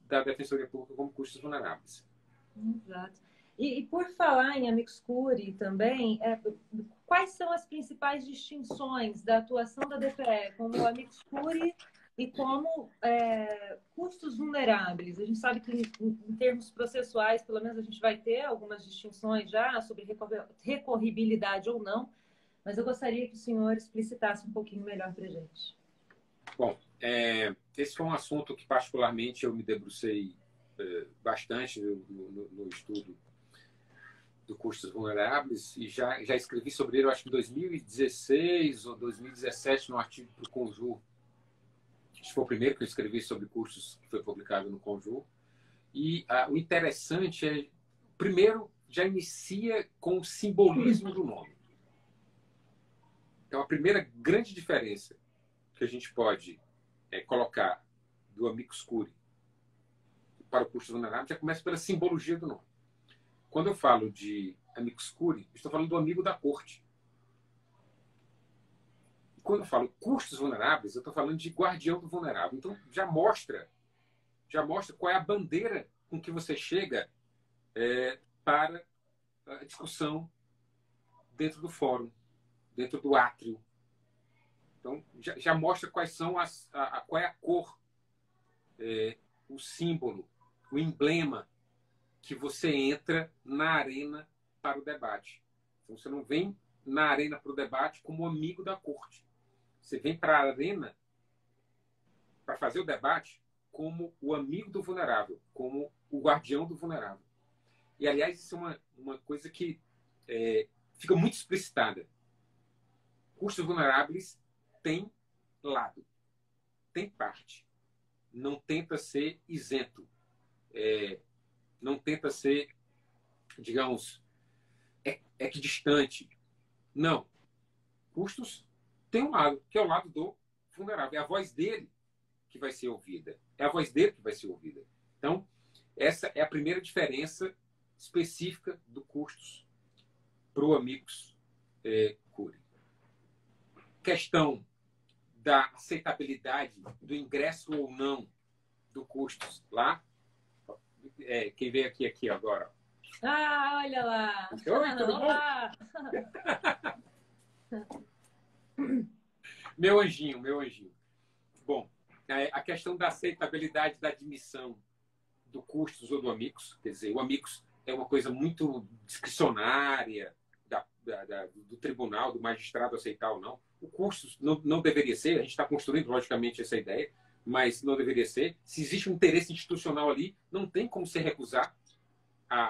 da Defensoria Pública como custos vulneráveis. Exato. E por falar em amicus curiae também, quais são as principais distinções da atuação da DPE como amicus curiae e como custos vulneráveis? A gente sabe que em termos processuais, pelo menos a gente vai ter algumas distinções já sobre recorribilidade ou não, mas eu gostaria que o senhor explicitasse um pouquinho melhor para a gente. Bom, esse foi um assunto que particularmente eu me debrucei bastante no estudo do custos vulneráveis, e já escrevi sobre ele, eu acho que em 2016 ou 2017, no artigo para o Conjur. Esse foi o primeiro que eu escrevi sobre custos, que foi publicado no Conjur. E o interessante é, primeiro, já inicia com o simbolismo do nome. Então, a primeira grande diferença que a gente pode colocar do amicus curiae para o custos vulneráveis já começa pela simbologia do nome. Quando eu falo de amicus curiae, estou falando do amigo da corte. E quando eu falo custos vulneráveis, eu estou falando de guardião do vulnerável. Então, já mostra qual é a bandeira com que você chega para a discussão dentro do fórum, dentro do átrio. Então, já mostra quais são qual é a cor, o símbolo, o emblema que você entra na arena para o debate. Então, você não vem na arena para o debate como amigo da corte. Você vem para a arena para fazer o debate como o amigo do vulnerável, como o guardião do vulnerável. E, aliás, isso é uma coisa que fica muito explicitada. Custos vulneráveis tem lado, tem parte. Não tenta ser isento. Não tenta ser, digamos, equidistante. Não. Custos tem um lado, que é o lado do vulnerável. É a voz dele que vai ser ouvida. É a voz dele que vai ser ouvida. Então, essa é a primeira diferença específica do custos para o amicus curiae. Questão da aceitabilidade do ingresso ou não do custos lá. Quem veio aqui agora. Ah, olha lá. Oi, tudo bom? Meu anjinho. Bom, a questão da aceitabilidade da admissão do custos ou do amicus, quer dizer, o amicus é uma coisa muito discricionária do tribunal, do magistrado aceitar ou não. O custos não deveria ser, a gente está construindo, logicamente, essa ideia, mas não deveria ser. Se existe um interesse institucional ali, não tem como se recusar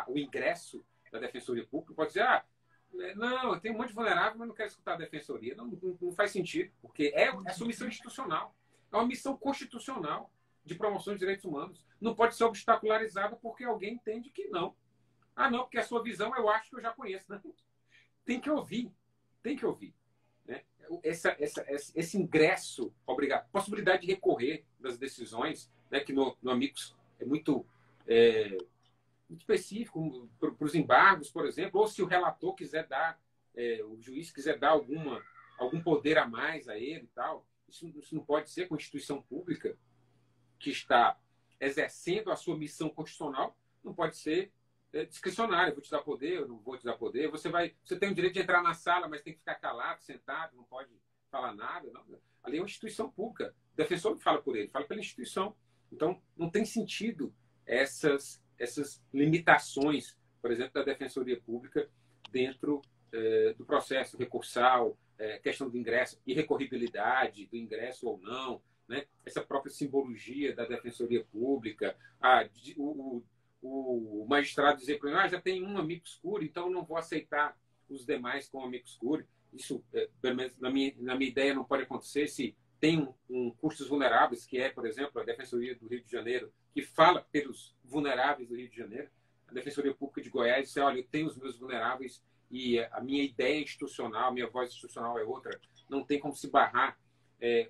o ingresso da Defensoria Pública. Pode dizer, não, eu tenho um monte de vulnerável, mas não quero escutar a Defensoria. Não faz sentido, porque é a sua missão institucional. É uma missão constitucional de promoção de direitos humanos. Não pode ser obstacularizada porque alguém entende que não. Não, porque a sua visão eu acho que eu já conheço. Não. Tem que ouvir. Né? Esse ingresso obrigado, possibilidade de recorrer das decisões, né, que no amicus é muito específico para os embargos, por exemplo, ou se o relator quiser dar, o juiz quiser dar algum poder a mais a ele e tal. Isso não pode ser com a instituição pública que está exercendo a sua missão constitucional, não pode ser discricionário. Eu vou te dar poder, eu não vou te dar poder. Você tem o direito de entrar na sala, mas tem que ficar calado, sentado, não pode falar nada. Não. Ali é uma instituição pública. O defensor não fala por ele, fala pela instituição. Então, não tem sentido essas limitações, por exemplo, da Defensoria Pública dentro do processo recursal, questão do ingresso, irrecorribilidade do ingresso ou não, né? Essa própria simbologia da Defensoria Pública, o magistrado dizer para mim, já tem um amicus curiae, então não vou aceitar os demais como amicus curiae. Isso, pelo menos na minha ideia, não pode acontecer se tem custos vulneráveis, que é, por exemplo, a Defensoria do Rio de Janeiro, que fala pelos vulneráveis do Rio de Janeiro. A Defensoria Pública de Goiás diz, olha, eu tenho os meus vulneráveis e a minha ideia institucional, a minha voz institucional é outra. Não tem como se barrar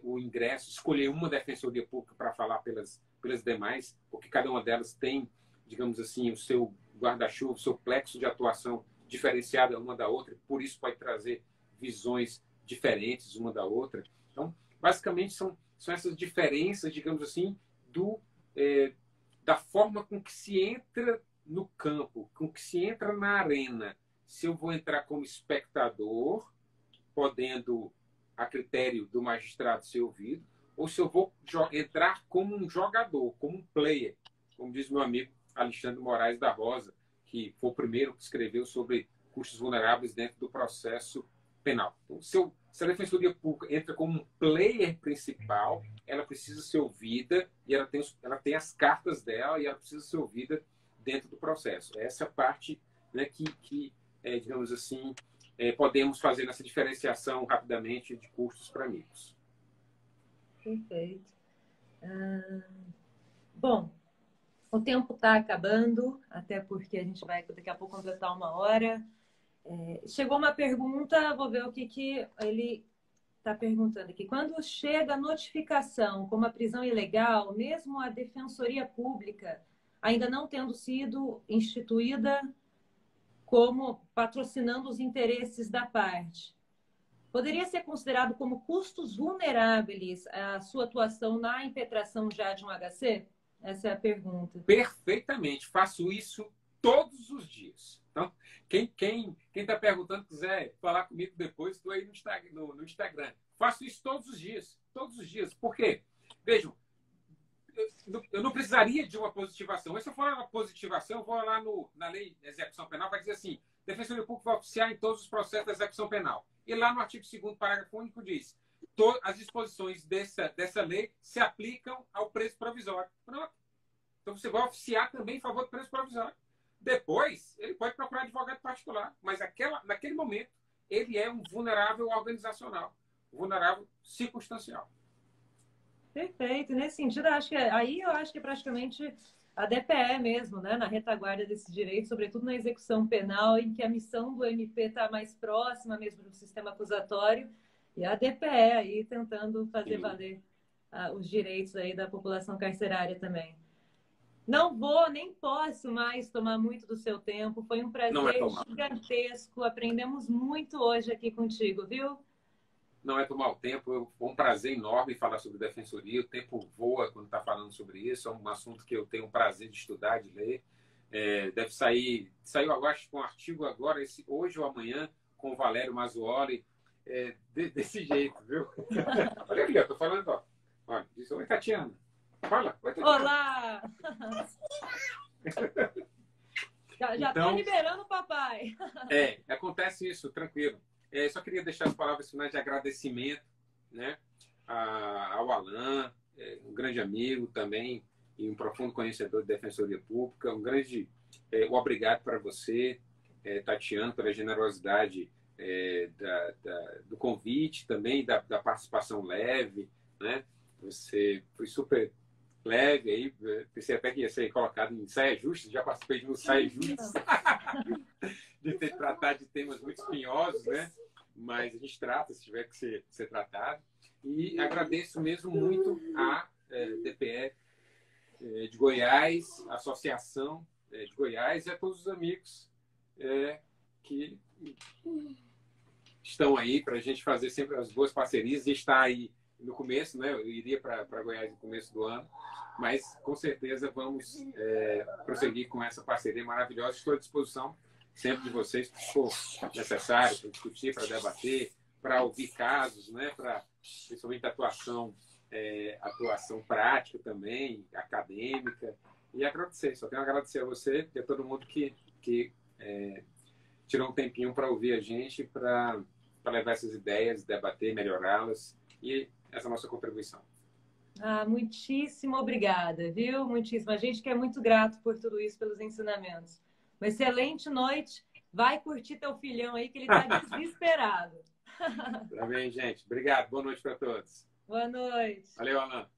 o ingresso, escolher uma Defensoria Pública para falar pelas demais, porque cada uma delas tem, digamos assim, o seu guarda-chuva, o seu plexo de atuação diferenciada uma da outra, por isso pode trazer visões diferentes uma da outra. Então, basicamente, são essas diferenças, digamos assim, da forma com que se entra no campo, com que se entra na arena. Se eu vou entrar como espectador, podendo, a critério do magistrado, ser ouvido, ou se eu vou entrar como um jogador, como um player, como diz meu amigo Alexandre Moraes da Rosa, que foi o primeiro que escreveu sobre custos vulneráveis dentro do processo penal. Então, se a Defensoria Pública entra como um player principal, ela precisa ser ouvida e ela tem as cartas dela e ela precisa ser ouvida dentro do processo. Essa é a parte, né, que digamos assim, podemos fazer nessa diferenciação rapidamente de custos para amigos. Perfeito. Bom, o tempo está acabando, até porque a gente vai daqui a pouco completar 1 hora. Chegou uma pergunta, vou ver o que ele está perguntando aqui. Quando chega a notificação como a prisão ilegal, mesmo a Defensoria Pública ainda não tendo sido instituída como patrocinando os interesses da parte, poderia ser considerado como custos vulneráveis a sua atuação na impetração já de um HC? Essa é a pergunta. Perfeitamente. Faço isso todos os dias. Então, quem está perguntando, quiser falar comigo depois, estou aí no Instagram. Faço isso todos os dias. Todos os dias. Por quê? Vejam, eu não precisaria de uma positivação. Se eu for uma positivação, eu vou lá na lei de execução penal, vai dizer assim, Defensoria Pública vai oficiar em todos os processos da execução penal. E lá no artigo 2º, parágrafo único, diz as disposições dessa lei se aplicam ao preso provisório. Pronto. Então, você vai oficiar também em favor do preso provisório. Depois, ele pode procurar advogado particular, mas naquele momento, ele é um vulnerável organizacional, vulnerável circunstancial. Perfeito. Nesse sentido, eu acho que é praticamente a DPE mesmo, né? Na retaguarda desses direitos, sobretudo na execução penal, em que a missão do MP está mais próxima mesmo do sistema acusatório, e a DPE aí tentando fazer valer os direitos aí da população carcerária também. Não vou, nem posso mais tomar muito do seu tempo. Foi um prazer gigantesco. Aprendemos muito hoje aqui contigo, viu? Não é tomar o tempo. Foi um prazer enorme falar sobre defensoria. O tempo voa quando está falando sobre isso. É um assunto que eu tenho um prazer de estudar, de ler. Deve saiu agora, acho que um artigo agora, hoje ou amanhã, com o Valério Mazzuoli. Desse jeito, viu? Olha aqui, eu estou falando, ó. Olha, diz, oi, Tatiana. Fala, oi, Tatiana. Olá! Já estou liberando o papai. Acontece isso, tranquilo. Só queria deixar as palavras finais de agradecimento, né, ao Alan, um grande amigo também e um profundo conhecedor de Defensoria Pública. Um grande obrigado para você, Tatiana, pela generosidade do convite também, da participação leve, né? Você foi super leve aí, pensei até que ia ser colocado em saia justa, já participei de um saia justa, de ter tratado de temas muito espinhosos, né? Mas a gente trata, se tiver que ser tratado. E agradeço mesmo muito a DPE de Goiás, a Associação de Goiás e a todos os amigos que estão aí para a gente fazer sempre as boas parcerias e estar aí no começo, né? Eu iria para Goiás no começo do ano, mas com certeza vamos prosseguir com essa parceria maravilhosa. Estou à disposição sempre de vocês, se for necessário, para discutir, para debater, para ouvir casos, né? Para principalmente atuação prática também, acadêmica. E agradecer, só tenho a agradecer a você e a todo mundo que tirou um tempinho para ouvir a gente, para levar essas ideias, debater, melhorá-las. E essa é a nossa contribuição. Muitíssimo obrigada, viu? Muitíssimo. A gente que é muito grato por tudo isso, pelos ensinamentos. Uma excelente noite. Vai curtir teu filhão aí, que ele está desesperado. Tá bem, gente. Obrigado. Boa noite para todos. Boa noite. Valeu, Alan.